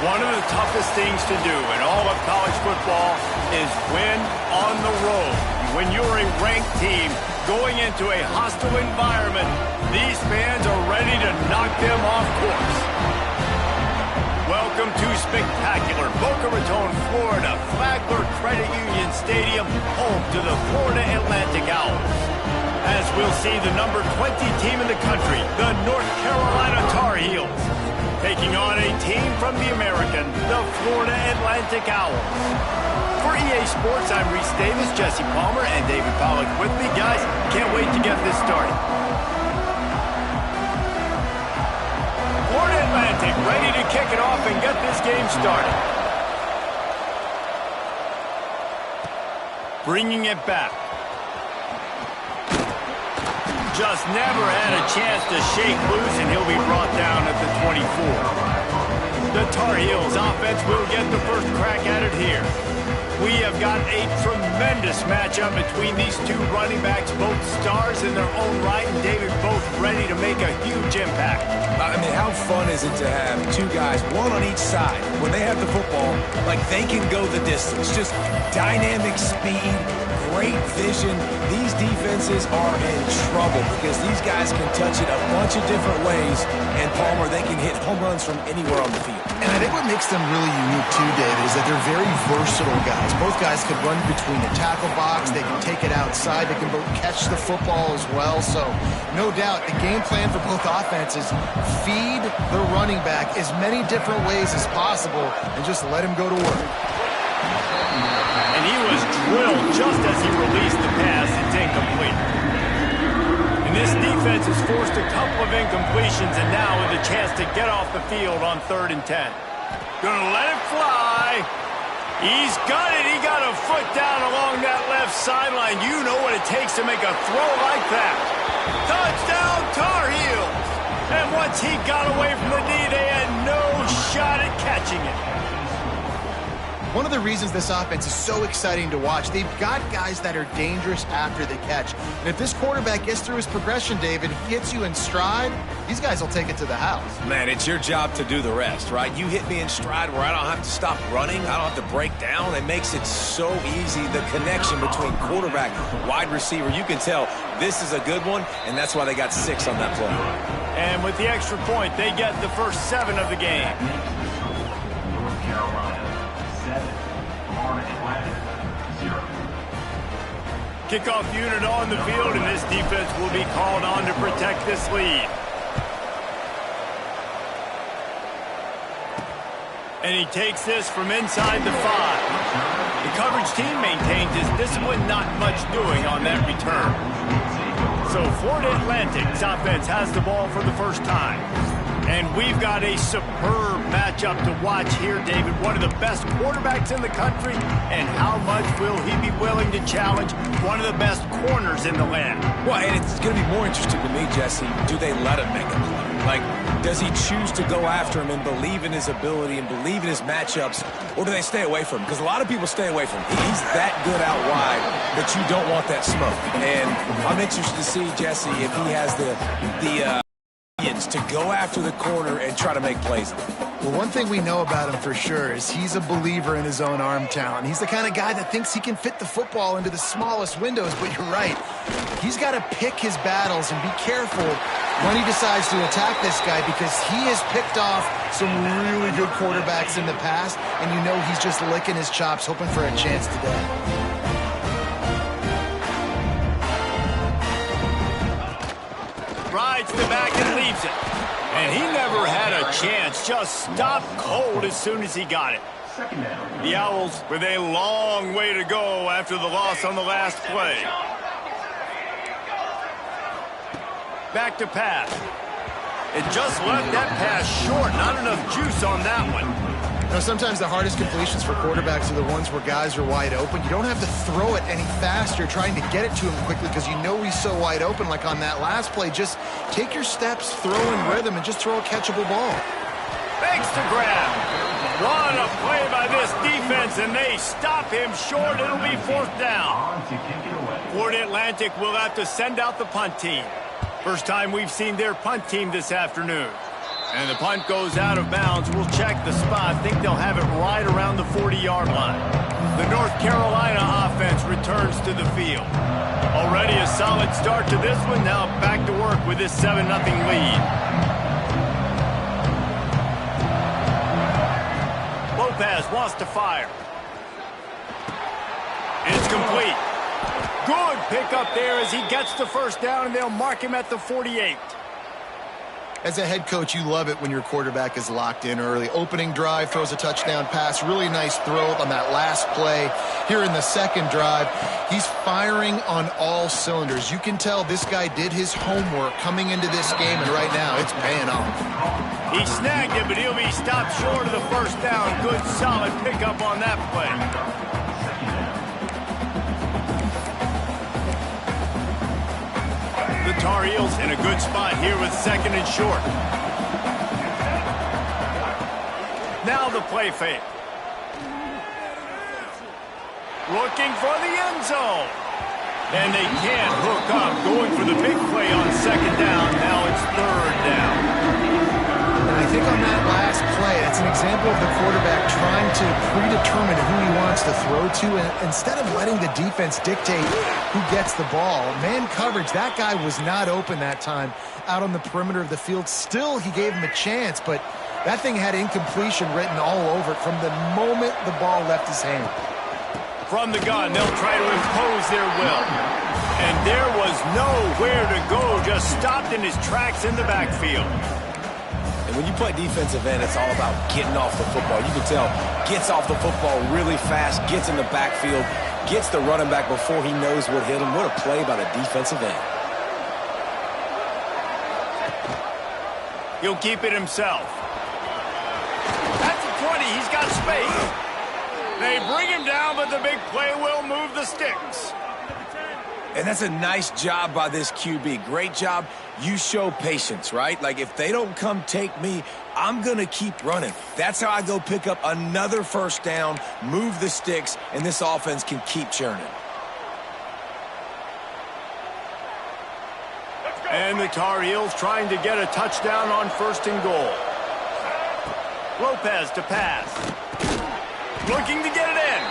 One of the toughest things to do in all of college football is win on the road. When you're a ranked team going into a hostile environment, these fans are ready to knock them off course. Welcome to spectacular Boca Raton, Florida, Flagler Credit Union Stadium, home to the Florida Atlantic Owls. As we'll see the number 20 team in the country, the North Carolina Tar Heels, taking on a team from the American, the Florida Atlantic Owls. For EA Sports, I'm Reese Davis, Jesse Palmer, and David Pollack with me. Guys, can't wait to get this started. Florida Atlantic ready to kick it off and get this game started. Bringing it back. Just never had a chance to shake loose, and he'll be brought down at the 24. The Tar Heels offense will get the first crack at it here. We have got a tremendous matchup between these two running backs, both stars in their own right, and David, both ready to make a huge impact. I mean, how fun is it to have two guys, one on each side, when they have the football, like they can go the distance. Just dynamic speed, great vision. These defenses are in trouble because these guys can touch it a bunch of different ways, and Palmer, they can hit home runs from anywhere on the field. And I think what makes them really unique too, David, is that they're very versatile guys. Both guys can run between the tackle box. They can take it outside. They can both catch the football as well. So, no doubt, the game plan for both offenses, feed the running back as many different ways as possible and just let him go to work. And he was drilled just as he released the pass. It's incomplete. And this defense has forced a couple of incompletions, and now with a chance to get off the field on 3rd and 10. Gonna let it fly. He's got it. He got a foot down along that left sideline. You know what it takes to make a throw like that. Touchdown, Tar Heels. And once he got away from the knee, they had no shot at catching it. One of the reasons this offense is so exciting to watch, they've got guys that are dangerous after the catch. And if this quarterback gets through his progression, David, he hits you in stride, these guys will take it to the house. Man, it's your job to do the rest, right? You hit me in stride where I don't have to stop running. I don't have to break down. It makes it so easy. The connection between quarterback, wide receiver, you can tell this is a good one, and that's why they got 6 on that play. And with the extra point, they get the first 7 of the game. North Carolina, 7. Florida Atlantic, 0. Kickoff unit on the field, and this defense will be called on to protect this lead. And he takes this from inside the 5. The coverage team maintains his discipline, not much doing on that return. So Florida Atlantic's offense has the ball for the first time. And we've got a superb matchup to watch here, David. One of the best quarterbacks in the country. And how much will he be willing to challenge one of the best corners in the land? Well, and it's going to be more interesting to me, Jesse, do they let him make a play? Like, does he choose to go after him and believe in his ability and believe in his matchups, or do they stay away from him? Because a lot of people stay away from him. He's that good out wide that you don't want that smoke. And I'm interested to see, Jesse, if he has the to go after the corner and try to make plays. Well, one thing we know about him for sure is he's a believer in his own arm talent. He's the kind of guy that thinks he can fit the football into the smallest windows, but you're right. He's got to pick his battles and be careful when he decides to attack this guy because he has picked off some really good quarterbacks in the past, and you know he's just licking his chops, hoping for a chance today. Rides the back and leaves it. And he never had a chance. Just stopped cold as soon as he got it. The Owls with a long way to go after the loss on the last play. Back to pass. It just left that pass short. Not enough juice on that one. You know, sometimes the hardest completions for quarterbacks are the ones where guys are wide open. You don't have to throw it any faster trying to get it to him quickly because you know he's so wide open like on that last play. Just take your steps, throw in rhythm, and just throw a catchable ball. Fakes to grab. What a play by this defense, and they stop him short. It'll be 4th down. Florida Atlantic will have to send out the punt team. First time we've seen their punt team this afternoon. And the punt goes out of bounds. We'll check the spot. Think they'll have it right around the 40-yard line. The North Carolina offense returns to the field. Already a solid start to this one. Now back to work with this 7-0 lead. Lopez wants to fire. It's complete. Good pickup there as he gets the first down, and they'll mark him at the 48. As a head coach, you love it when your quarterback is locked in early. Opening drive, throws a touchdown pass. Really nice throw on that last play. Here in the second drive, he's firing on all cylinders. You can tell this guy did his homework coming into this game, and right now it's paying off. He snagged it, but he'll be stopped short of the first down. Good, solid pickup on that play. The Tar Heels in a good spot here with 2nd and short. Now the play fake. Looking for the end zone. And they can't hook up. Going for the big play on 2nd down. Now it's 3rd down. And I think on that last play, it's an example of the quarterback trying to predetermine who he wants to throw to, and instead of letting the defense dictate who gets the ball. Man coverage, that guy was not open that time out on the perimeter of the field. Still, he gave him a chance, but that thing had incompletion written all over it from the moment the ball left his hand. From the gun, they'll try to impose their will. And there was nowhere to go, just stopped in his tracks in the backfield. And when you play defensive end, it's all about getting off the football. You can tell, gets off the football really fast, gets in the backfield, gets the running back before he knows what hit him. What a play by the defensive end. He'll keep it himself. That's the 20. He's got space. They bring him down, but the big play will move the sticks. And that's a nice job by this QB. Great job. You show patience, right? Like, if they don't come take me, I'm going to keep running. That's how I go pick up another first down, move the sticks, and this offense can keep churning. And the Tar Heels trying to get a touchdown on 1st and goal. Lopez to pass. Looking to get it in.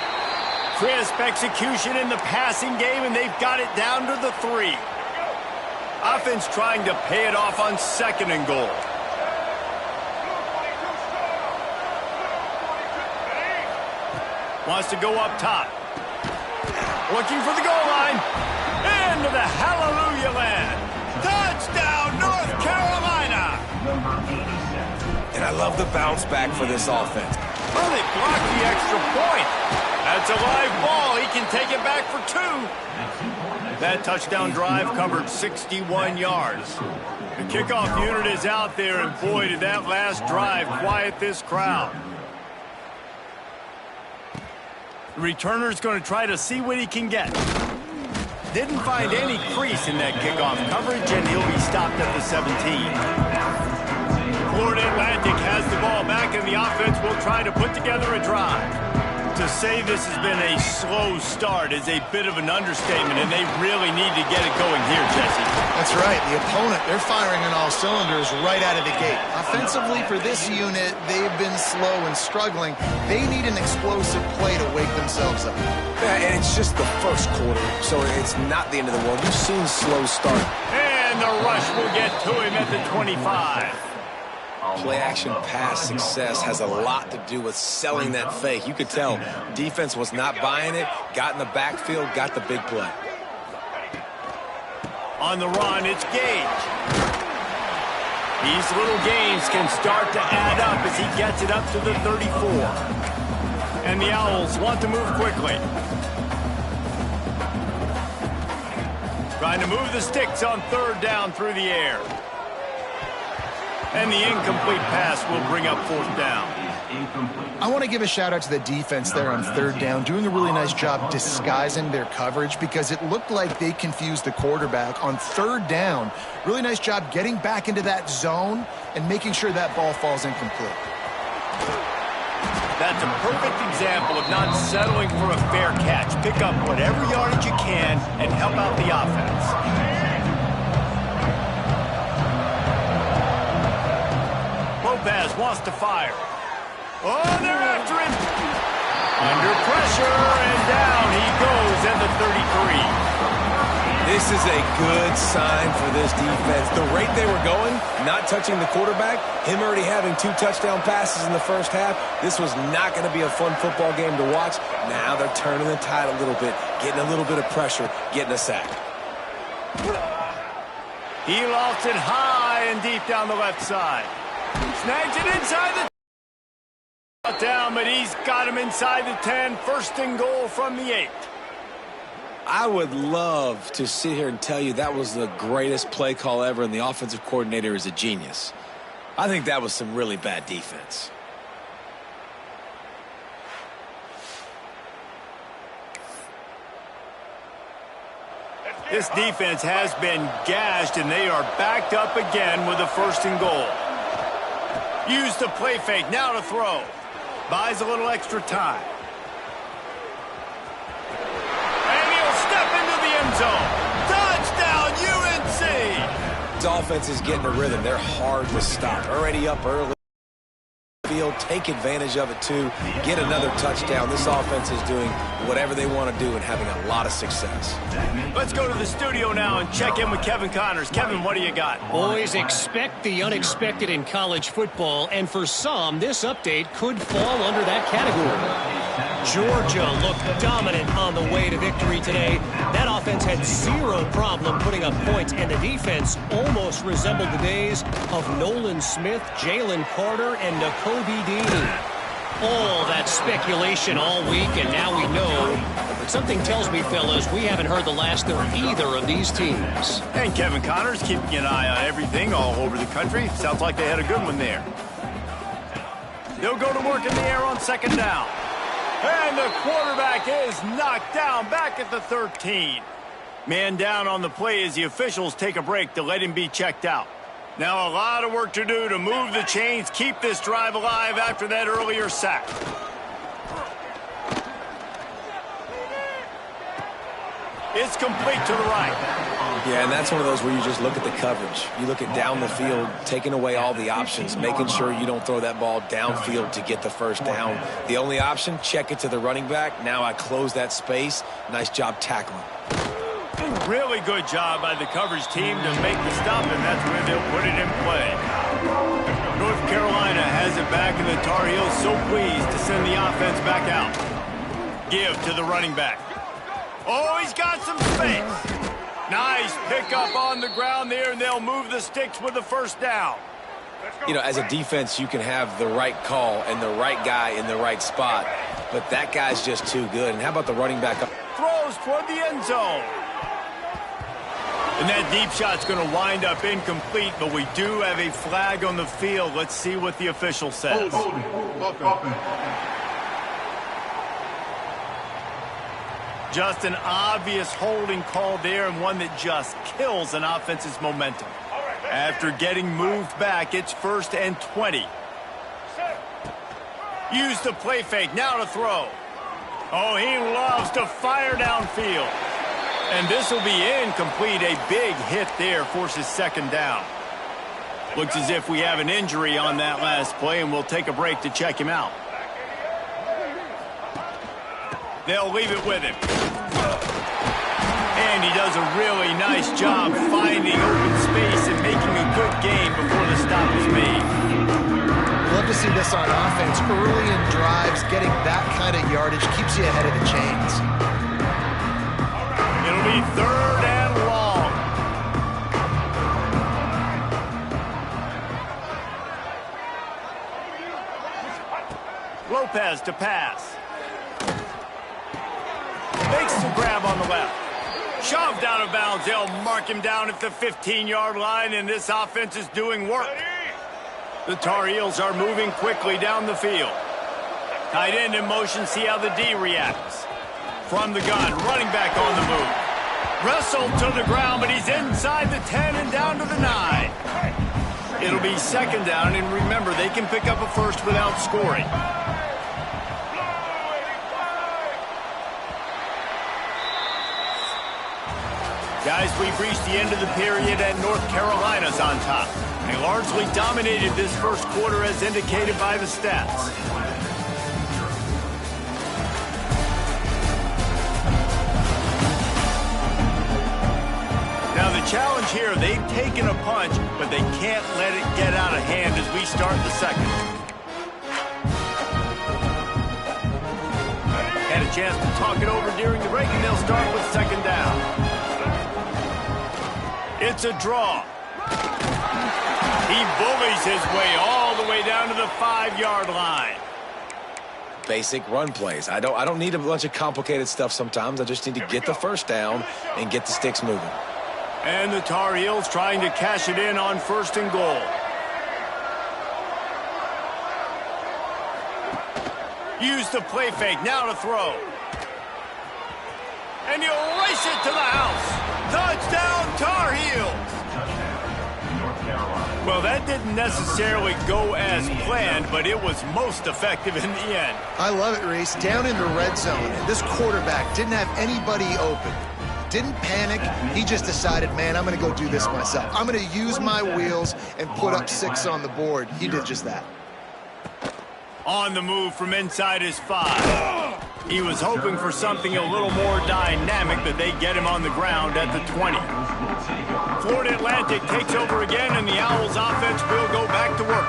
Crisp execution in the passing game, and they've got it down to the 3. Offense trying to pay it off on 2nd and goal. Wants to go up top. Looking for the goal line. Into the hallelujah land. Touchdown, North Carolina! And I love the bounce back for this offense. Well, they blocked the extra point. That's a live ball. He can take it back for 2. That touchdown drive covered 61 yards. The kickoff unit is out there, and boy, did that last drive quiet this crowd. The returner's going to try to see what he can get. Didn't find any crease in that kickoff coverage, and he'll be stopped at the 17. Florida Atlantic has the ball back, and the offense will try to put together a drive. To say this has been a slow start is a bit of an understatement, and they really need to get it going here, Jesse. That's right. The opponent, they're firing on all cylinders right out of the gate. Offensively, for this unit, they've been slow and struggling. They need an explosive play to wake themselves up. Yeah, and it's just the first quarter, so it's not the end of the world. We've seen slow start. And the rush will get to him at the 25. Play-action pass success has a lot to do with selling that fake. You could tell defense was not buying it, got in the backfield, got the big play. On the run, it's Gage. These little gains can start to add up as he gets it up to the 34. And the Owls want to move quickly. Trying to move the sticks on 3rd down through the air. And the incomplete pass will bring up 4th down. I want to give a shout out to the defense there on 3rd down, doing a really nice job disguising their coverage because it looked like they confused the quarterback on 3rd down. Really nice job getting back into that zone and making sure that ball falls incomplete. That's a perfect example of not settling for a fair catch. Pick up whatever yardage you can and help out the offense. Lopez wants to fire. Oh, they're after him. Under pressure, and down he goes at the 33. This is a good sign for this defense. The rate they were going, not touching the quarterback, him already having 2 touchdown passes in the first half, this was not going to be a fun football game to watch. Now they're turning the tide a little bit, getting a little bit of pressure, getting a sack. He lofts it high and deep down the left side. Snags it inside the down, but he's got him inside the 10. First and goal from the 8. I would love to sit here and tell you that was the greatest play call ever and the offensive coordinator is a genius. I think that was some really bad defense. This defense has been gashed, and they are backed up again with a first and goal. Use the play fake, now to throw. Buys a little extra time. Zone. Touchdown, UNC! This offense is getting a rhythm. They're hard to stop. Already up early. Field, take advantage of it too. Get another touchdown. This offense is doing whatever they want to do and having a lot of success. Let's go to the studio now and check in with Kevin Connors. Kevin, what do you got? Boys, expect the unexpected in college football, and for some, this update could fall under that category. Georgia looked dominant on the way to victory today. That offense had 0 problem putting up points, and the defense almost resembled the days of Nolan Smith, Jalen Carter, and Nakobe Dean. All that speculation all week, and now we know. But something tells me, fellas, we haven't heard the last of either of these teams. And Kevin Connors keeping an eye on everything all over the country. Sounds like they had a good one there. They'll go to work in the air on second down. And the quarterback is knocked down back at the 13. Man down on the play as the officials take a break to let him be checked out. Now a lot of work to do to move the chains, keep this drive alive after that earlier sack. It's complete to the right. Yeah, and that's one of those where you just look at the coverage. You look at down the field, taking away all the options, making sure you don't throw that ball downfield to get the first down. The only option, check it to the running back. Now I close that space. Nice job tackling. Really good job by the coverage team to make the stop, and that's where they'll put it in play. North Carolina has it back, and the Tar Heels so pleased to send the offense back out. Give to the running back. Oh, he's got some space. Nice pickup on the ground there, and they'll move the sticks with the first down. You know, as a defense, you can have the right call and the right guy in the right spot, but that guy's just too good. And how about the running back up? Throws toward the end zone. And that deep shot's going to wind up incomplete, but we do have a flag on the field. Let's see what the official says. Just an obvious holding call there, and one that just kills an offense's momentum. After getting moved back, it's 1st and 20. Use the play fake, now to throw. Oh, he loves to fire downfield. And this will be incomplete. A big hit there forces second down. Looks as if we have an injury on that last play, and we'll take a break to check him out. They'll leave it with him. And he does a really nice job finding open space and making a good game before the stop is made. Love to see this on offense. Early in drives, getting that kind of yardage keeps you ahead of the chains. It'll be 3rd and long. Lopez to pass. Makes the grab on the left. Shoved out of bounds. They'll mark him down at the 15-yard line, and this offense is doing work. The Tar Heels are moving quickly down the field. Tight end in motion. See how the D reacts. From the gun, running back on the move. Wrestled to the ground, but he's inside the 10 and down to the 9. It'll be second down, and remember, they can pick up a first without scoring. Guys, we've reached the end of the period and North Carolina's on top. They largely dominated this first quarter as indicated by the stats. Now the challenge here, they've taken a punch, but they can't let it get out of hand as we start the second. Had a chance to talk it over during the break, and they'll start with second down. It's a draw. He bullies his way all the way down to the 5-yard line. Basic run plays. I don't need a bunch of complicated stuff sometimes. I just need to get the first down and get the sticks moving. And the Tar Heels trying to cash it in on 1st and goal. Use the play fake, now to throw. And he'll race it to the house. Touchdown, Tar Heels. Well, that didn't necessarily go as planned, but it was most effective in the end. I love it, Reese. Down in the red zone, and this quarterback didn't have anybody open. Didn't panic. He just decided, man, I'm going to go do this myself. I'm going to use my wheels and put up 6 on the board. He did just that. On the move from inside his 5. He was hoping for something a little more dynamic, but they get him on the ground at the 20. Florida Atlantic takes over again, and the Owls offense will go back to work.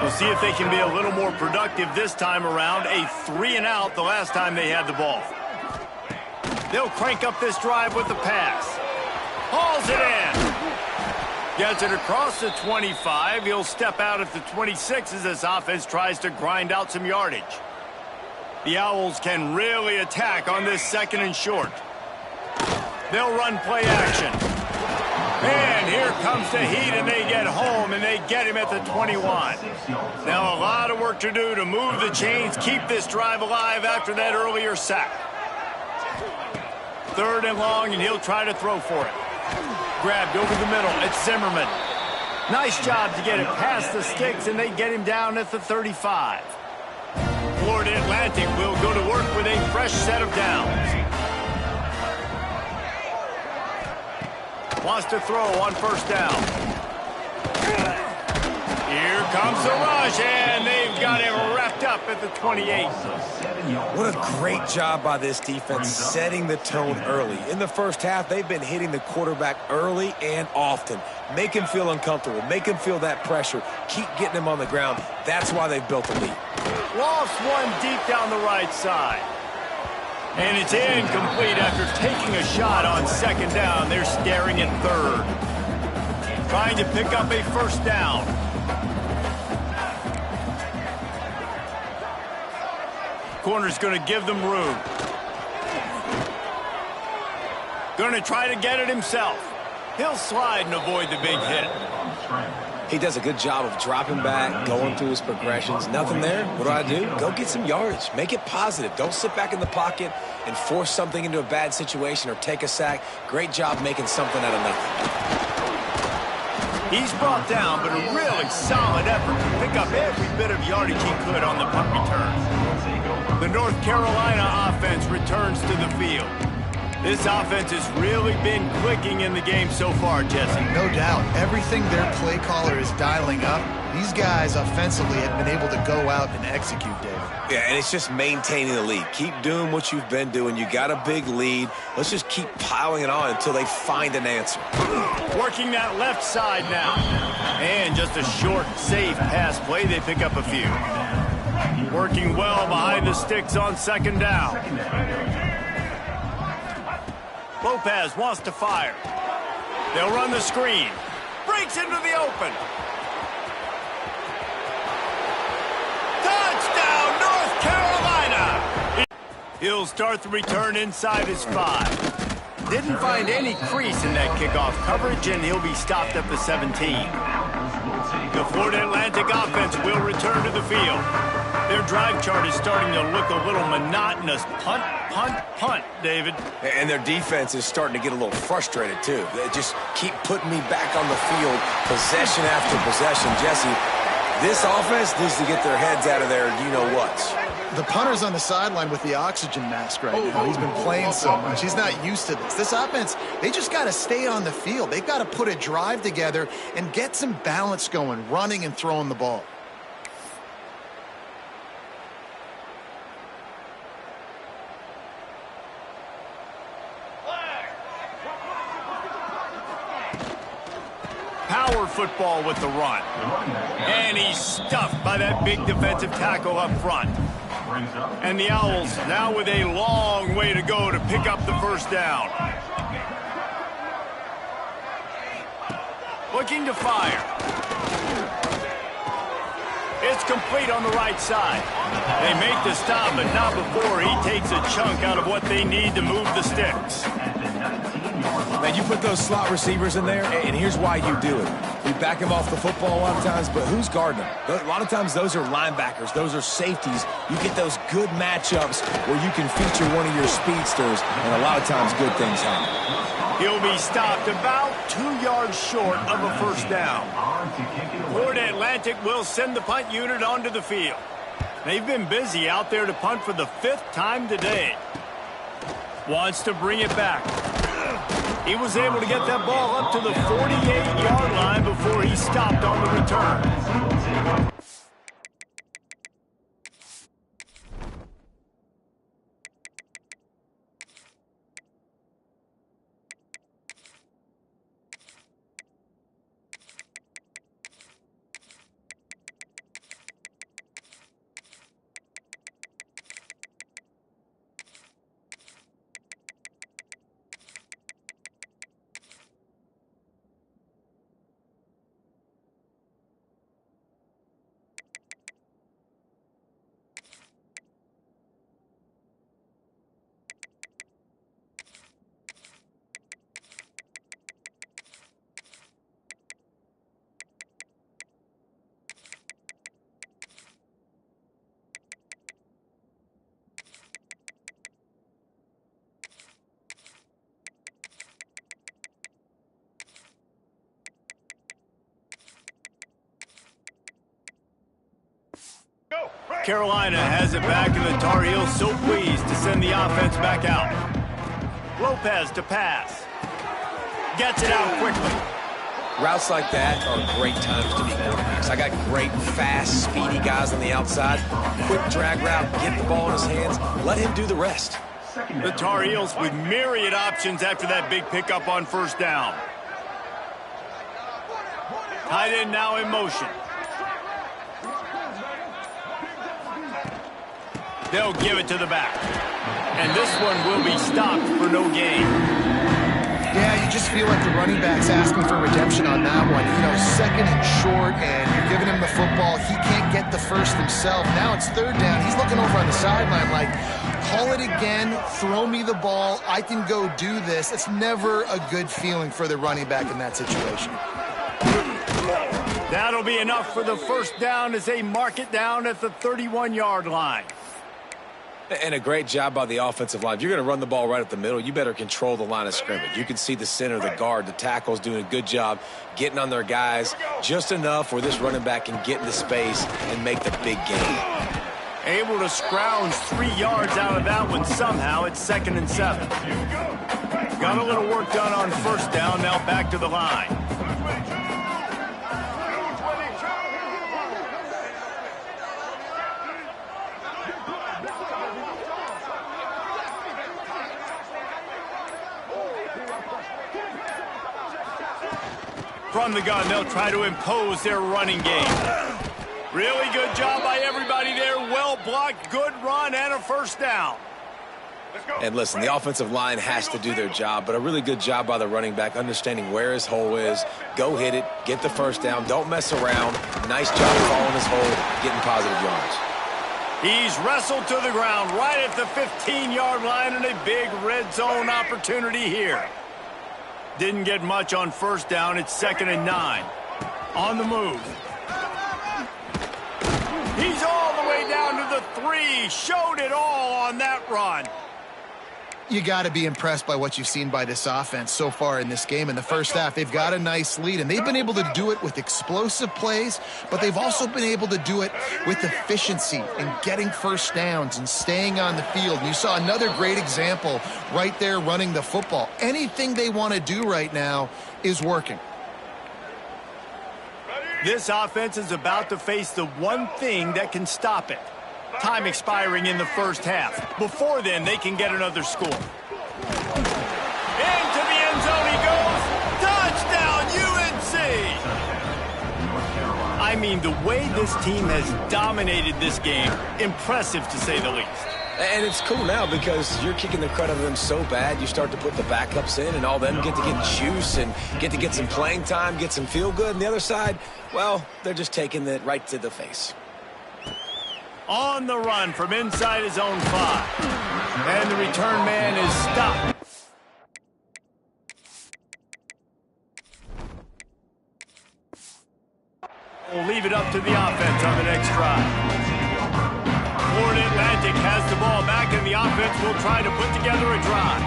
We'll see if they can be a little more productive this time around. A 3-and-out the last time they had the ball. They'll crank up this drive with the pass. Hauls it in. Gets it across the 25. He'll step out at the 26 as this offense tries to grind out some yardage. The Owls can really attack on this 2nd and short. They'll run play action. And here comes the heat, and they get home, and they get him at the 21. Now a lot of work to do to move the chains, keep this drive alive after that earlier sack. 3rd and long, and he'll try to throw for it. Grabbed over the middle. It's Zimmerman. Nice job to get it past the sticks, and they get him down at the 35. Florida Atlantic will go to work with a fresh set of downs. Wants to throw on 1st down. Here comes the rush, and they've got him wrapped up at the 28. What a great job by this defense setting the tone early. In the first half, they've been hitting the quarterback early and often. Make him feel uncomfortable. Make him feel that pressure. Keep getting him on the ground. That's why they've built a lead. Lost one deep down the right side. And it's incomplete after taking a shot on 2nd down. They're staring at 3rd. Trying to pick up a 1st down. Corner's going to give them room. Going to try to get it himself. He'll slide and avoid the big hit. He does a good job of dropping back, going through his progressions. Nothing there. What do? Go get some yardage. Make it positive. Don't sit back in the pocket and force something into a bad situation or take a sack. Great job making something out of nothing. He's brought down, but a really solid effort to pick up every bit of yardage he could on the punt return. The North Carolina offense returns to the field. This offense has really been clicking in the game so far, Jesse. No doubt. Everything their play caller is dialing up, these guys offensively have been able to go out and execute, David. Yeah, and it's just maintaining the lead. Keep doing what you've been doing. You got a big lead. Let's just keep piling it on until they find an answer. Working that left side now. And just a short, safe pass play. They pick up a few. Working well behind the sticks on 2nd down. Lopez wants to fire. They'll run the screen. Breaks into the open. Touchdown, North Carolina! He'll start the return inside his 5. Didn't find any crease in that kickoff coverage, and he'll be stopped at the 17. The Florida Atlantic offense will return to the field. Their drive chart is starting to look a little monotonous. Punt, punt, punt, David. And their defense is starting to get a little frustrated, too. They just keep putting me back on the field, possession after possession. Jesse, this offense needs to get their heads out of there, you-know-whats. The punter's on the sideline with the oxygen mask right now. He's been playing so much. He's not used to this. This offense, they just got to stay on the field. They've got to put a drive together and get some balance going, running and throwing the ball. Power football with the run. And he's stuffed by that big defensive tackle up front. And the Owls now with a long way to go to pick up the first down. Looking to fire. It's complete on the right side. They make the stop, but not before he takes a chunk out of what they need to move the sticks. Man, you put those slot receivers in there, and here's why you do it. We back them off the football a lot of times, but who's guarding them? A lot of times those are linebackers. Those are safeties. You get those good matchups where you can feature one of your speedsters, and a lot of times good things happen. He'll be stopped about 2 yards short of a first down. Florida Atlantic will send the punt unit onto the field. They've been busy out there to punt for the 5th time today. Wants to bring it back. He was able to get that ball up to the 48-yard line before he stopped on the return. Carolina has it back, and the Tar Heels so pleased to send the offense back out. Lopez to pass. Gets it out quickly. Routes like that are great times to be quarterbacks. I got great, fast, speedy guys on the outside. Quick drag route, get the ball in his hands, let him do the rest. The Tar Heels with myriad options after that big pickup on first down. Tight end now in motion. They'll give it to the back. And this one will be stopped for no gain. Yeah, you just feel like the running back's asking for redemption on that one. You know, 2nd and short, and you're giving him the football. He can't get the first himself. Now it's 3rd down. He's looking over on the sideline like, call it again, throw me the ball, I can go do this. It's never a good feeling for the running back in that situation. That'll be enough for the first down as they mark it down at the 31-yard line. And a great job by the offensive line. If you're going to run the ball right up the middle, you better control the line of scrimmage. You can see the center, the guard, the tackles doing a good job getting on their guys just enough where this running back can get into space and make the big game. Able to scrounge 3 yards out of that one somehow. It's 2nd and 7. Got a little work done on first down. Now back to the line. From the gun, they'll try to impose their running game. Really good job by everybody there. Well blocked, good run, and a first down. And listen, the offensive line has to do their job, but a really good job by the running back, understanding where his hole is. Go hit it, get the first down, don't mess around. Nice job following his hole, getting positive yards. He's wrestled to the ground right at the 15-yard line, and a big red zone opportunity here. Didn't get much on first down. It's 2nd and 9. On the move. He's all the way down to the 3. Showed it all on that run. You got to be impressed by what you've seen by this offense so far in this game. In the first half, they've got a nice lead, and they've been able to do it with explosive plays, but they've also been able to do it with efficiency and getting first downs and staying on the field. And you saw another great example right there running the football. Anything they want to do right now is working. This offense is about to face the one thing that can stop it. Time expiring in the first half. Before then, they can get another score. Into the end zone he goes. Touchdown, UNC! I mean, the way this team has dominated this game, impressive to say the least. And it's cool now because you're kicking the crud out of them so bad, you start to put the backups in, and all them get to get juice and get to get some playing time, get some feel good. And the other side, well, they're just taking it right to the face. On the run from inside his own 5. And the return man is stopped. We'll leave it up to the offense on the next drive. Florida Atlantic has the ball back, and the offense will try to put together a drive.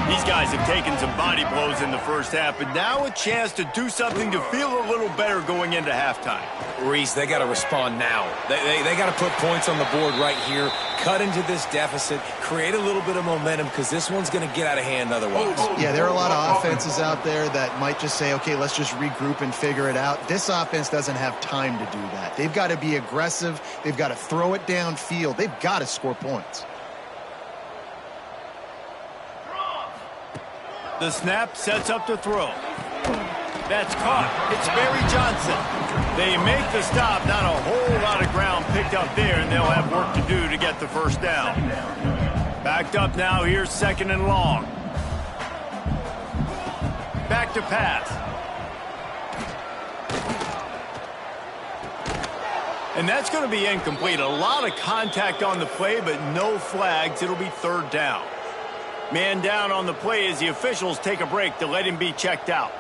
These guys have taken some body blows in the first half, but now a chance to do something to feel a little better going into halftime. Reese, they got to respond now. They got to put points on the board right here, cut into this deficit, create a little bit of momentum, because this one's going to get out of hand otherwise. Yeah, there are a lot of offenses out there that might just say, okay, let's just regroup and figure it out. This offense doesn't have time to do that. They've got to be aggressive. They've got to throw it downfield. They've got to score points. The snap sets up to throw. That's caught. It's Barry Johnson. They make the stop. Not a whole lot of ground picked up there, and they'll have work to do to get the first down. Backed up now. Here's 2nd and long. Back to pass. And that's going to be incomplete. A lot of contact on the play, but no flags. It'll be 3rd down. Man down on the play as the officials take a break to let him be checked out.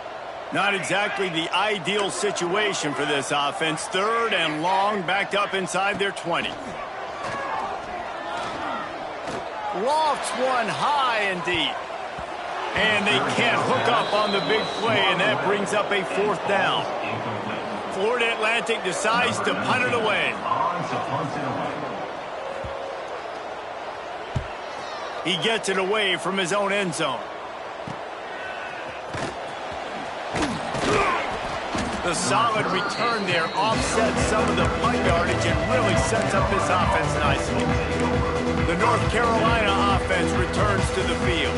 Not exactly the ideal situation for this offense. 3rd and long, backed up inside their 20. Lofts one high and deep. And they can't hook up on the big play, and that brings up a 4th down. Florida Atlantic decides to punt it away. He gets it away from his own end zone. The solid return there offsets some of the punt yardage and really sets up this offense nicely. The North Carolina offense returns to the field.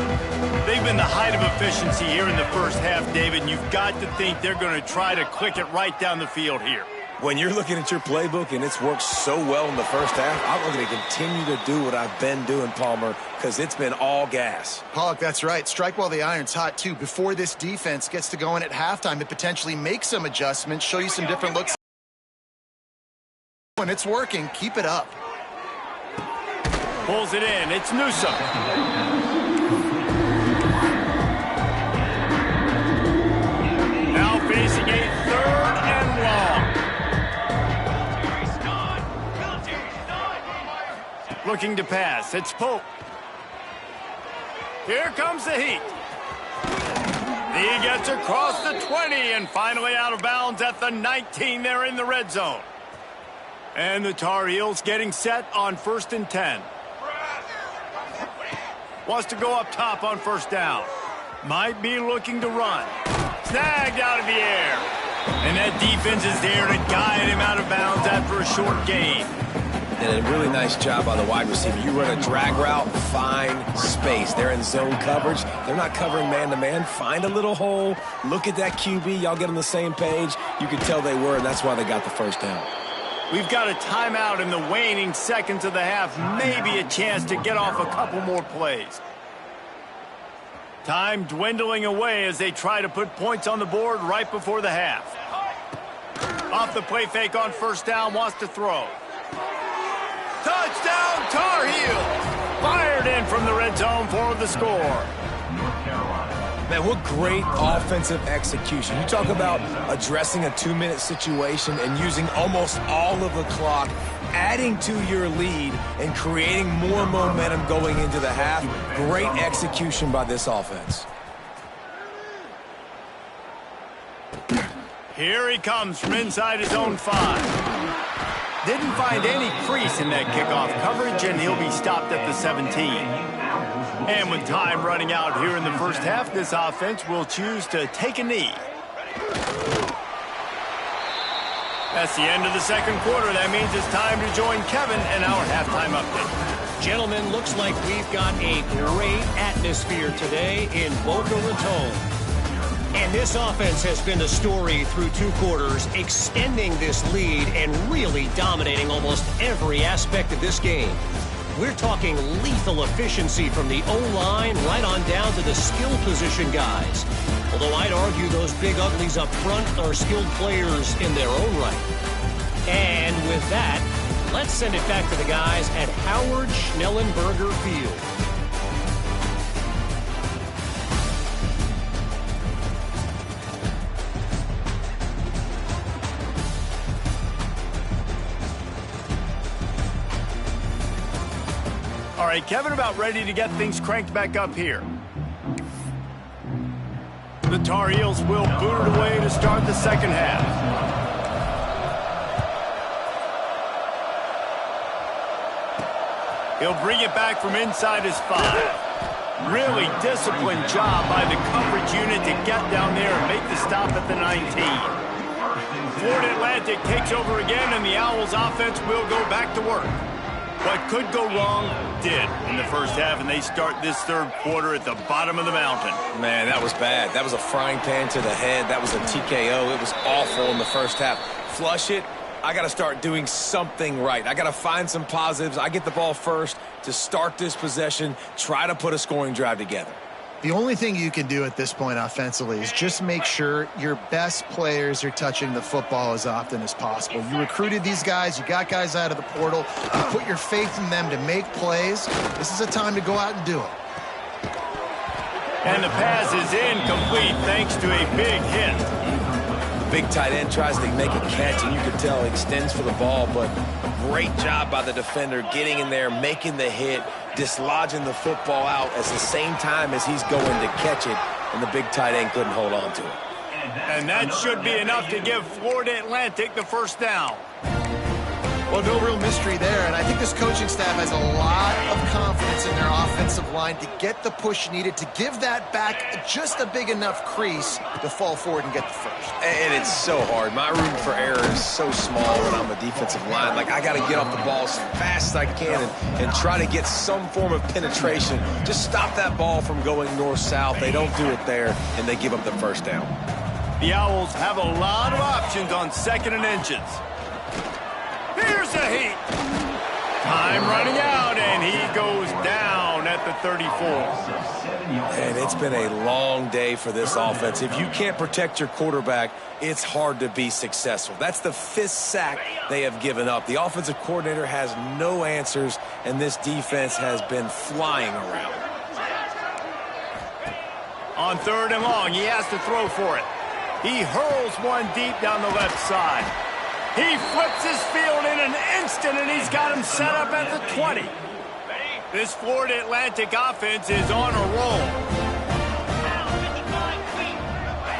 They've been the height of efficiency here in the first half, David, and you've got to think they're going to try to click it right down the field here. When you're looking at your playbook and it's worked so well in the first half, I'm going to continue to do what I've been doing, Palmer, because it's been all gas. Pollock, that's right. Strike while the iron's hot, too. Before this defense gets to going at halftime, to potentially make some adjustments, show you some different looks. When it's working, keep it up. Pulls it in. It's Newsome. Now facing a 3rd and long. Looking to pass. It's Pope. Here comes the heat. He gets across the 20 and finally out of bounds at the 19. They're in the red zone. And the Tar Heels getting set on 1st and 10. Wants to go up top on 1st down. Might be looking to run. Snagged out of the air. And that defense is there to guide him out of bounds after a short gain. And a really nice job by the wide receiver. You run a drag route, find space. They're in zone coverage. They're not covering man-to-man. Find a little hole. Look at that QB. Y'all get on the same page. You could tell they were, and that's why they got the first down. We've got a timeout in the waning seconds of the half. Maybe a chance to get off a couple more plays. Time dwindling away as they try to put points on the board right before the half. Off the play fake on 1st down, wants to throw. Touchdown, Tar Heels! Fired in from the red zone for the score. Man, what great offensive execution. You talk about addressing a 2-minute situation and using almost all of the clock, adding to your lead and creating more momentum going into the half. Great execution by this offense. Here he comes from inside his own 5. Didn't find any crease in that kickoff coverage, and he'll be stopped at the 17. And with time running out here in the first half, this offense will choose to take a knee. That's the end of the second quarter. That means it's time to join Kevin in our halftime update. Gentlemen, looks like we've got a great atmosphere today in Boca Raton. And this offense has been the story through 2 quarters, extending this lead and really dominating almost every aspect of this game. We're talking lethal efficiency from the O-line right on down to the skill position guys. Although I'd argue those big uglies up front are skilled players in their own right. And with that, let's send it back to the guys at Howard Schnellenberger Field. All right, Kevin, about ready to get things cranked back up here. The Tar Heels will boot it away to start the second half. He'll bring it back from inside his 5. Really disciplined job by the coverage unit to get down there and make the stop at the 19. Florida Atlantic takes over again, and the Owls offense will go back to work. What could go wrong did in the first half, and they start this third quarter at the bottom of the mountain. Man, that was bad. That was a frying pan to the head. That was a TKO. It was awful in the first half. Flush it. I got to start doing something right. I got to find some positives. I get the ball first to start this possession, try to put a scoring drive together. The only thing you can do at this point offensively is just make sure your best players are touching the football as often as possible. You recruited these guys. You got guys out of the portal. You put your faith in them to make plays. This is a time to go out and do it. And the pass is incomplete thanks to a big hit. Big tight end tries to make a catch, and you can tell he extends for the ball, but great job by the defender getting in there, making the hit, dislodging the football out at the same time as he's going to catch it, and the big tight end couldn't hold on to it. And that should be enough to give Florida Atlantic the first down. Well, no real mystery there, and I think this coaching staff has a lot of confidence in their offensive line to get the push needed to give that back just a big enough crease to fall forward and get the first. And it's so hard. My room for error is so small when I'm a defensive line. Like, I got to get off the ball as fast as I can and try to get some form of penetration. Just stop that ball from going north-south. They don't do it there, and they give up the first down. The Owls have a lot of options on 2nd and inches. Here's a heat. Time running out, and he goes down at the 34. And it's been a long day for this offense. If you can't protect your quarterback, it's hard to be successful. That's the 5th sack they have given up. The offensive coordinator has no answers, and this defense has been flying around. On 3rd and long, he has to throw for it. He hurls one deep down the left side. He flips his field in an instant, and he's got him set up at the 20. This Florida Atlantic offense is on a roll.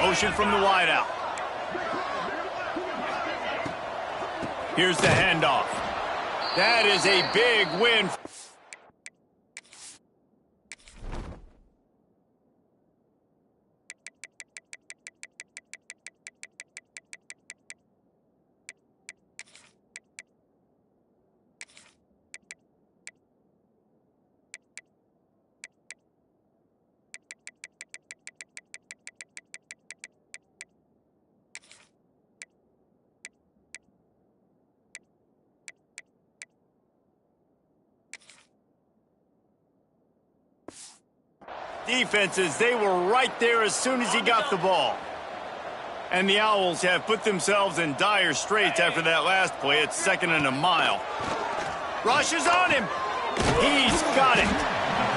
Motion from the wideout. Here's the handoff. That is a big win. Defenses, they were right there as soon as he got the ball. And the Owls have put themselves in dire straits after that last play. It's 2nd and a mile. Rush is on him. He's got it.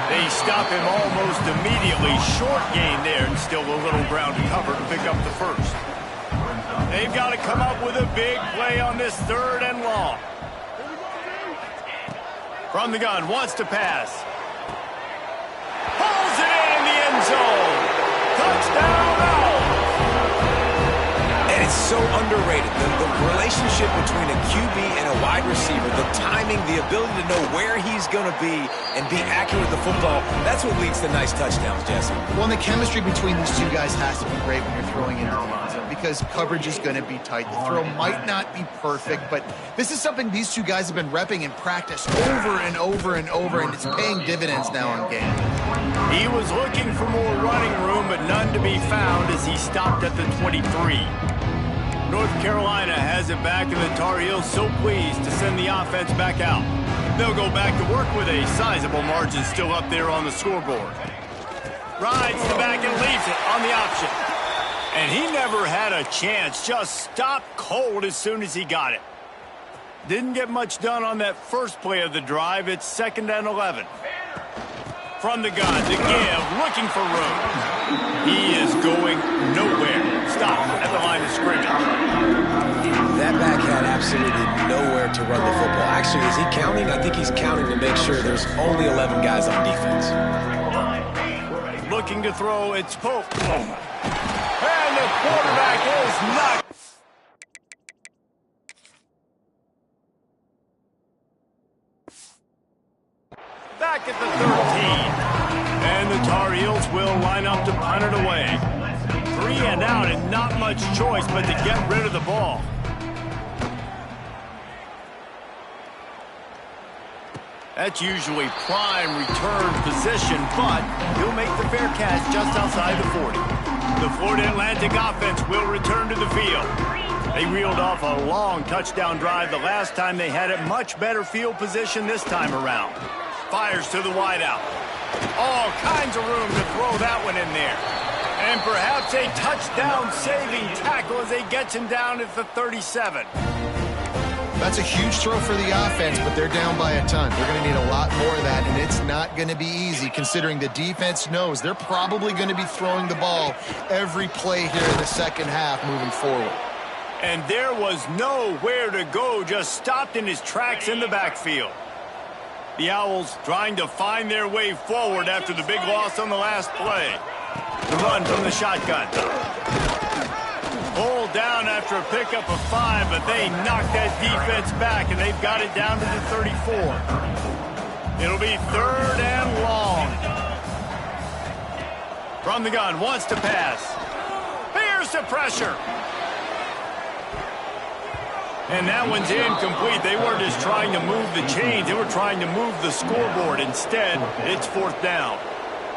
They stop him almost immediately. Short gain there, and still a little ground to cover to pick up the first. They've got to come up with a big play on this 3rd and long. From the gun, wants to pass. Pulls it in the end zone. Touchdown, Owls. And it's so underrated. The relationship between a QB and a wide receiver, the timing, the ability to know where he's going to be and be accurate with the football, that's what leads to nice touchdowns, Jesse. Well, and the chemistry between these two guys has to be great when you're throwing into the end zone because coverage is going to be tight. The throw might not be perfect, but this is something these two guys have been repping in practice over and over and over, and it's paying dividends now on game. He was looking for more running room, but none to be found as he stopped at the 23. North Carolina has it back, and the Tar Heels so pleased to send the offense back out. They'll go back to work with a sizable margin still up there on the scoreboard. Rides the back and leaves it on the option. And he never had a chance, just stopped cold as soon as he got it. Didn't get much done on that first play of the drive. It's 2nd and 11. From the gun to give, looking for room. He is going nowhere. Stop at the line of scrimmage. That back had absolutely nowhere to run the football. Actually, is he counting? I think he's counting to make sure there's only 11 guys on defense. Looking to throw, it's Pope. And the quarterback is knocked. Back at the 13. And the Tar Heels will line up to punt it away. 3 and out and not much choice but to get rid of the ball. That's usually prime return position, but he'll make the fair catch just outside the 40. The Florida Atlantic offense will return to the field. They reeled off a long touchdown drive the last time they had it. Much better field position this time around. Fires to the wideout. All kinds of room to throw that one in there. And perhaps a touchdown-saving tackle as they get him down at the 37. That's a huge throw for the offense, but they're down by a ton. They're going to need a lot more of that, and it's not going to be easy considering the defense knows they're probably going to be throwing the ball every play here in the second half moving forward. And there was nowhere to go, just stopped in his tracks in the backfield. The Owls trying to find their way forward after the big loss on the last play. The run from the shotgun. Pulled down after a pickup of 5, but they knocked that defense back, and they've got it down to the 34. It'll be 3rd and long. From the gun, wants to pass. Here's the pressure. And that one's incomplete. They weren't just trying to move the chains. They were trying to move the scoreboard. Instead, it's 4th down.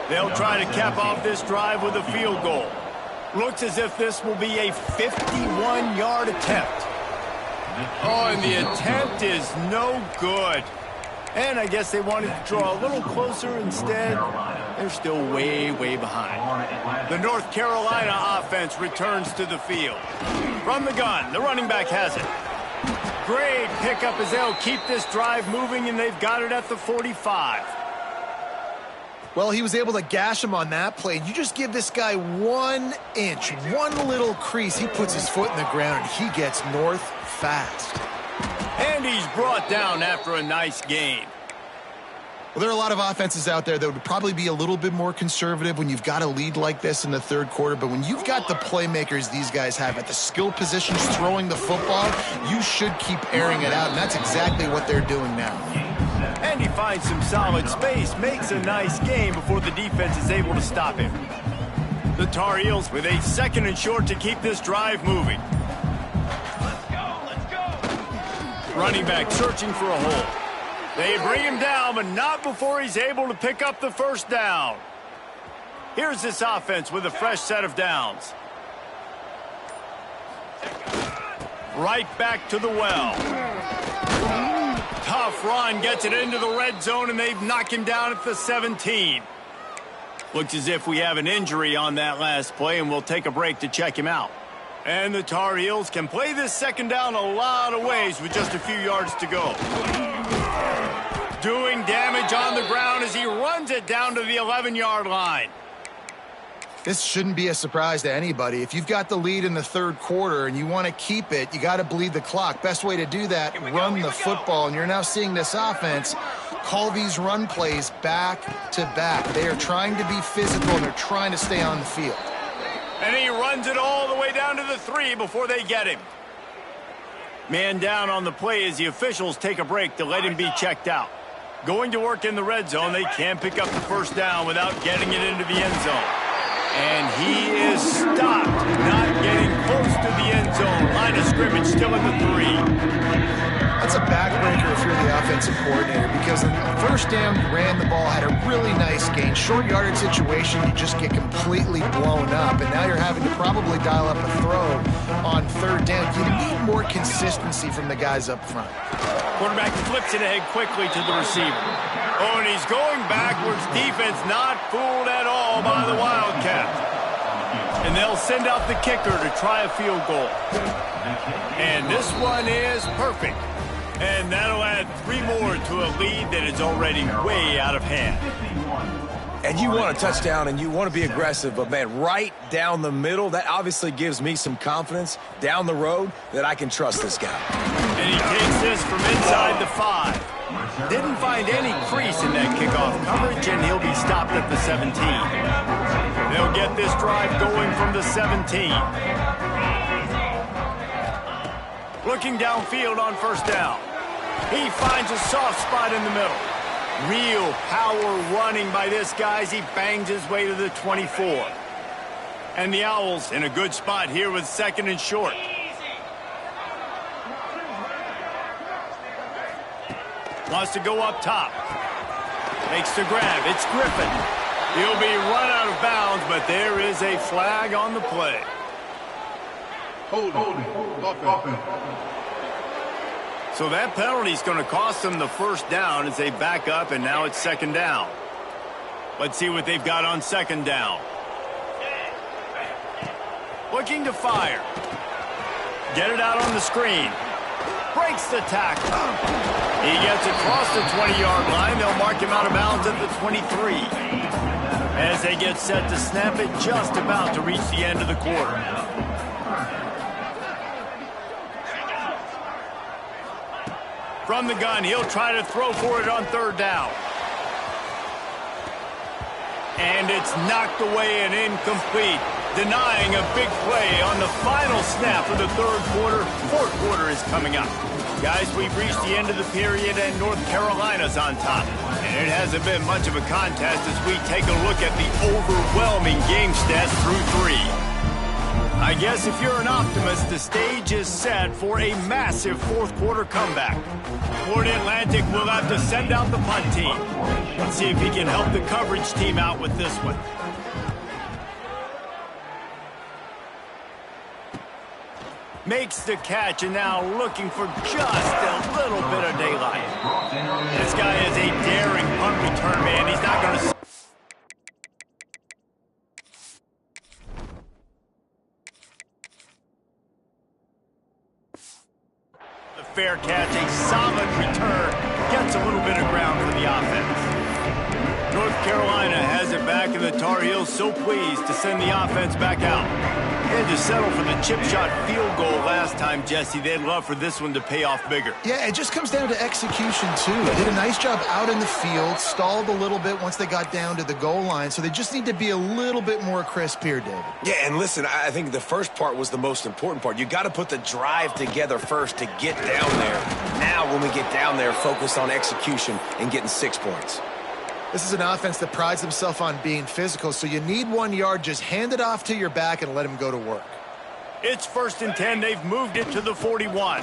They'll try to cap off this drive with a field goal. Looks as if this will be a 51-yard attempt. Oh, and the attempt is no good. And I guess they wanted to draw a little closer. Instead, they're still way, way behind. The North Carolina offense returns to the field. From the gun, the running back has it. Great pickup as they'll keep this drive moving, and they've got it at the 45. Well, he was able to gash him on that play. You just give this guy 1 inch, one little crease. He puts his foot in the ground, and he gets north fast. And he's brought down after a nice gain. Well, there are a lot of offenses out there that would probably be a little bit more conservative when you've got a lead like this in the 3rd quarter. But when you've got the playmakers these guys have at the skill positions throwing the football, you should keep airing it out. And that's exactly what they're doing now. And he finds some solid space, makes a nice game before the defense is able to stop him. The Tar Heels with a 2nd and short to keep this drive moving. Let's go. Running back searching for a hole. They bring him down, but not before he's able to pick up the 1st down. Here's this offense with a fresh set of downs. Right back to the well. Tough run, gets it into the red zone, and they've knocked him down at the 17. Looks as if we have an injury on that last play, and we'll take a break to check him out. And the Tar Heels can play this 2nd down a lot of ways with just a few yards to go. Doing damage on the ground as he runs it down to the 11-yard line. This shouldn't be a surprise to anybody. If you've got the lead in the third quarter and you want to keep it, you got to bleed the clock. Best way to do that, run the football. And you're now seeing this offense call these run plays back to back. They are trying to be physical, and they're trying to stay on the field. And he runs it all the way down to the 3 before they get him. Man down on the play as the officials take a break to let him be checked out. Going to work in the red zone, they can't pick up the first down without getting it into the end zone. And he is stopped, not getting close to the end zone. Line of scrimmage still at the 3. That's a backbreaker if you're the offensive coordinator, because on the first down, you ran the ball, had a really nice gain. Short yardage situation, you just get completely blown up, and now you're having to probably dial up a throw on third down. You need more consistency from the guys up front. Quarterback flips it ahead quickly to the receiver. Oh, and he's going backwards. Defense not fooled at all by the Wildcats. And they'll send out the kicker to try a field goal. And this one is perfect. And that'll add 3 more to a lead that is already way out of hand. And you want a touchdown and you want to be aggressive, but man, right down the middle, that obviously gives me some confidence down the road that I can trust this guy. And he takes this from inside the 5. Didn't find any crease in that kickoff coverage, and he'll be stopped at the 17. They'll get this drive going from the 17. Looking downfield on first down. He finds a soft spot in the middle. Real power running by this guy as he bangs his way to the 24. And the Owls in a good spot here with second and short. Wants to go up top. Makes the grab. It's Griffin. He'll be run out of bounds, but there is a flag on the play. Holding. So that penalty is going to cost them the first down as they back up, and now it's second down. Let's see what they've got on second down. Looking to fire. Get it out on the screen. Breaks the tackle. He gets across the 20-yard line. They'll mark him out of bounds at the 23. As they get set to snap it, just about to reach the end of the quarter. From the gun, he'll try to throw for it on third down. And it's knocked away and incomplete, denying a big play on the final snap of the third quarter. Fourth quarter is coming up. Guys, we've reached the end of the period, and North Carolina's on top. And it hasn't been much of a contest as we take a look at the overwhelming game stats through 3. I guess if you're an optimist, the stage is set for a massive fourth quarter comeback. Florida Atlantic will have to send out the punt team. Let's see if he can help the coverage team out with this one. Makes the catch, and now looking for just a little bit of daylight. This guy is a daring punt return man. He's not going to... fair catch, a solid return, gets a little bit of ground for the offense. North Carolina has it back, and the Tar Heels so pleased to send the offense back out. They had to settle for the chip shot field goal last time, Jesse. They'd love for this one to pay off bigger. Yeah, it just comes down to execution, too. They did a nice job out in the field, stalled a little bit once they got down to the goal line, so they just need to be a little bit more crisp here, David. Yeah, and listen, I think the first part was the most important part. You got to put the drive together first to get down there. Now, when we get down there, focus on execution and getting 6 points. This is an offense that prides themselves on being physical, so you need 1 yard. Just hand it off to your back and let him go to work. It's first and 10. They've moved it to the 41.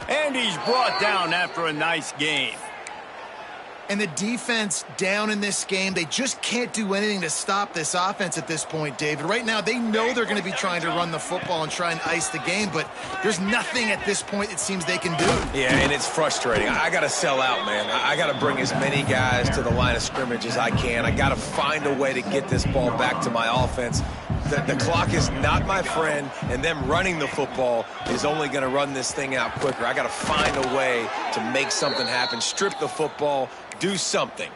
And he's brought down after a nice game. And the defense down in this game, they just can't do anything to stop this offense at this point, David. Right now, they know they're going to be trying to run the football and try and ice the game, but there's nothing at this point it seems they can do. Yeah, and it's frustrating. I got to sell out, man. I got to bring as many guys to the line of scrimmage as I can. I got to find a way to get this ball back to my offense. The clock is not my friend, and them running the football is only going to run this thing out quicker. I got to find a way to make something happen, strip the football, do something.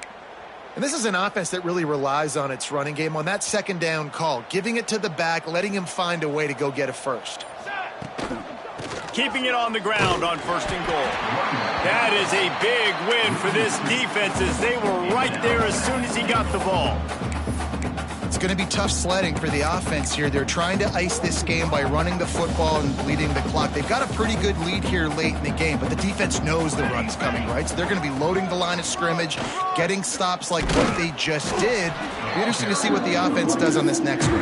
And this is an offense that really relies on its running game. On that second down call, giving it to the back, letting him find a way to go get it first. Keeping it on the ground on 1st and goal. That is a big win for this defense as they were right there as soon as he got the ball. It's going to be tough sledding for the offense here. They're trying to ice this game by running the football and bleeding the clock. They've got a pretty good lead here late in the game, but the defense knows the run's coming, right? So they're going to be loading the line of scrimmage, getting stops like what they just did. It'll be interesting to see what the offense does on this next one.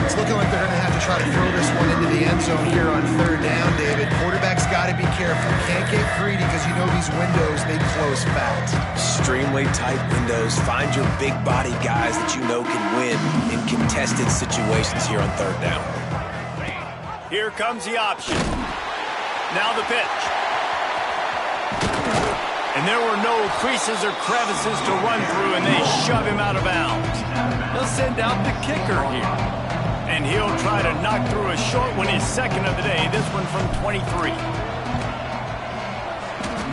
It's looking like they're going to have to try to throw this one into the end zone here on 3rd down, David. Quarterback's got to be careful. Can't get greedy because you know these windows, they close fast. Extremely tight windows. Find your big body guys that you know can win in contested situations here on 3rd down. Here comes the option. Now the pitch. And there were no creases or crevices to run through, and they shove him out of bounds. They'll send out the kicker here. And he'll try to knock through a short one, his second of the day, this one from 23.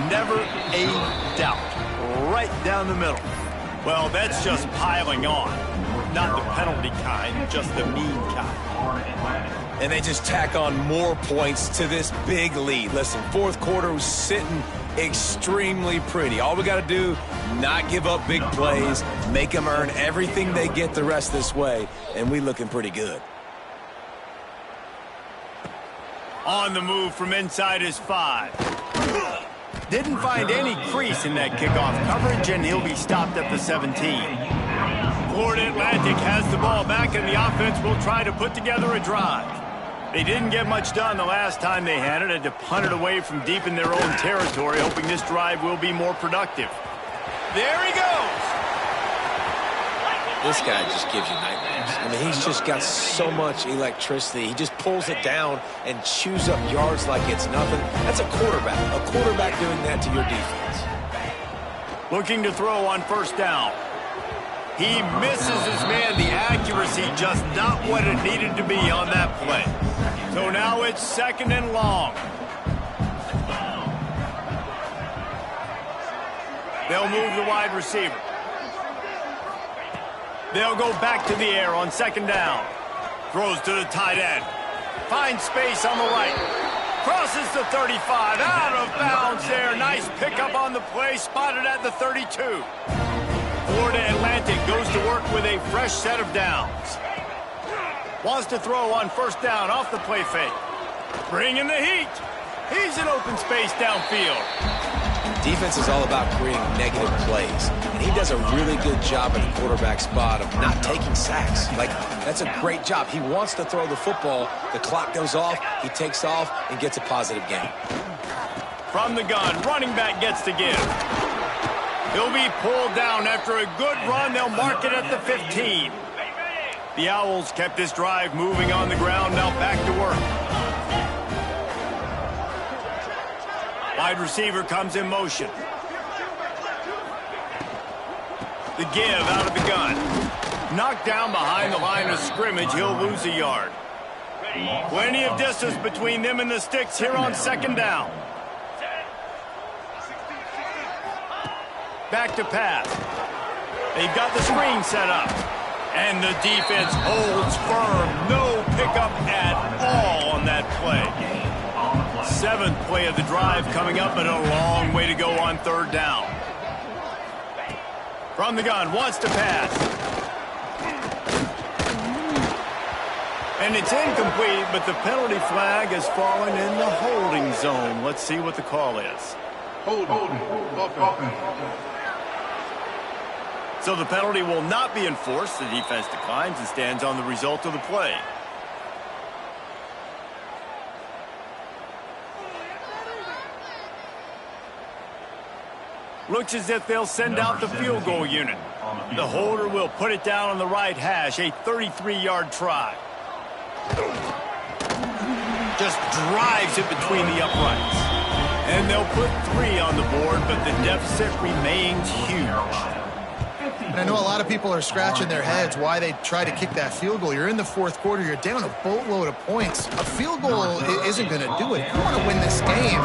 Never a doubt. Right down the middle. Well, that's just piling on. Not the penalty kind, just the mean kind. And they just tack on more points to this big lead. Listen, 4th quarter was sitting extremely pretty. All we got to do, not give up big plays, make them earn everything they get the rest this way, and we looking pretty good. On the move from inside his 5. Didn't find any crease in that kickoff coverage, and he'll be stopped at the 17. Florida Atlantic has the ball back, and the offense will try to put together a drive. They didn't get much done the last time they had it. Had to punt it away from deep in their own territory, hoping this drive will be more productive. There he goes! This guy just gives you nightmares. I mean, he's just got so much electricity. He just pulls it down and chews up yards like it's nothing. That's a quarterback. A quarterback doing that to your defense. Looking to throw on 1st down. He misses his man. The accuracy just not what it needed to be on that play. So now it's 2nd and long. They'll move the wide receiver. They'll go back to the air on 2nd down. Throws to the tight end. Finds space on the right. Crosses the 35. Out of bounds there. Nice pickup on the play. Spotted at the 32. Florida Atlantic goes to work with a fresh set of downs. Wants to throw on 1st down off the play fake. Bringing the heat. He's in open space downfield. Defense is all about creating negative plays, and he does a really good job at the quarterback spot of not taking sacks. Like, that's a great job. He wants to throw the football. The clock goes off. He takes off and gets a positive gain. From the gun, running back gets to give. He'll be pulled down after a good run. They'll mark it at the 15. The Owls kept this drive moving on the ground. Now back to work. Wide receiver comes in motion. The give out of the gun. Knocked down behind the line of scrimmage. He'll lose a yard. Plenty of distance between them and the sticks here on 2nd down. Back to pass. They've got the screen set up. And the defense holds firm. No pickup at all on that play. 7th play of the drive coming up, but a long way to go on 3rd down. From the gun, wants to pass. And it's incomplete, but the penalty flag has fallen in the holding zone. Let's see what the call is. So the penalty will not be enforced. The defense declines and stands on the result of the play. Looks as if they'll send out the field goal unit. The holder will put it down on the right hash, a 33-yard try. Just drives it between the uprights. And they'll put 3 on the board, but the deficit remains huge. And I know a lot of people are scratching their heads why they try to kick that field goal. You're in the fourth quarter. You're down a boatload of points. A field goal isn't going to do it. If you want to win this game,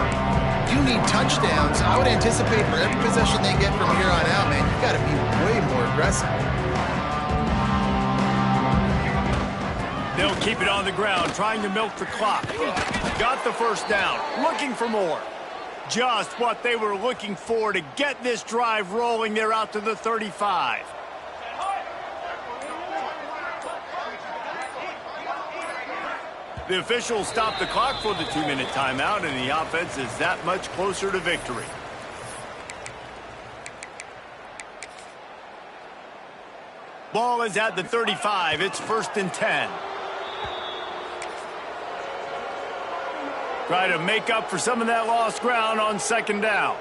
you need touchdowns. I would anticipate for every possession they get from here on out, man, you got to be way more aggressive. They'll keep it on the ground, trying to milk the clock. Got the first down, looking for more. Just what they were looking for to get this drive rolling. They're out to the 35. The officials stop the clock for the 2-minute timeout, and the offense is that much closer to victory. Ball is at the 35. It's 1st and 10. Try to make up for some of that lost ground on 2nd down.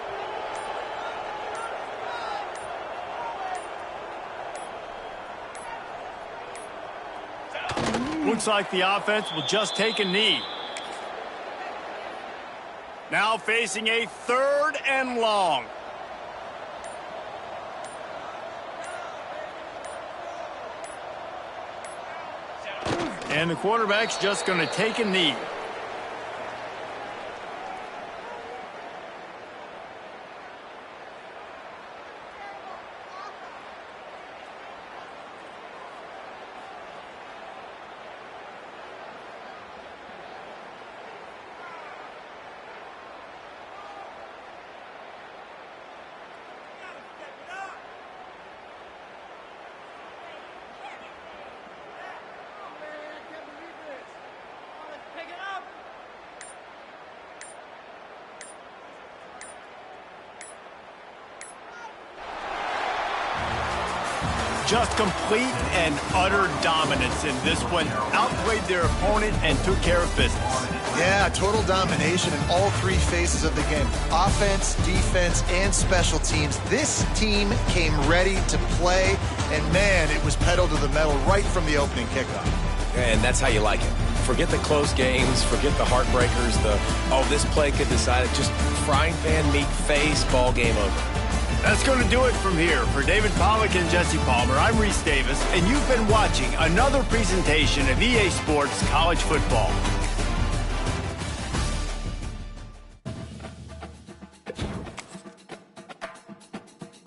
Looks like the offense will just take a knee. Now facing a 3rd and long. And the quarterback's just going to take a knee. Just complete and utter dominance in this one. Outplayed their opponent and took care of business. Yeah, total domination in all 3 phases of the game. Offense, defense, and special teams. This team came ready to play, and man, it was pedal to the metal right from the opening kickoff. And that's how you like it. Forget the close games, forget the heartbreakers, this play could decide it. Just frying pan meat face, ball game over. That's going to do it from here. For David Pollack and Jesse Palmer, I'm Reese Davis, and you've been watching another presentation of EA Sports College Football.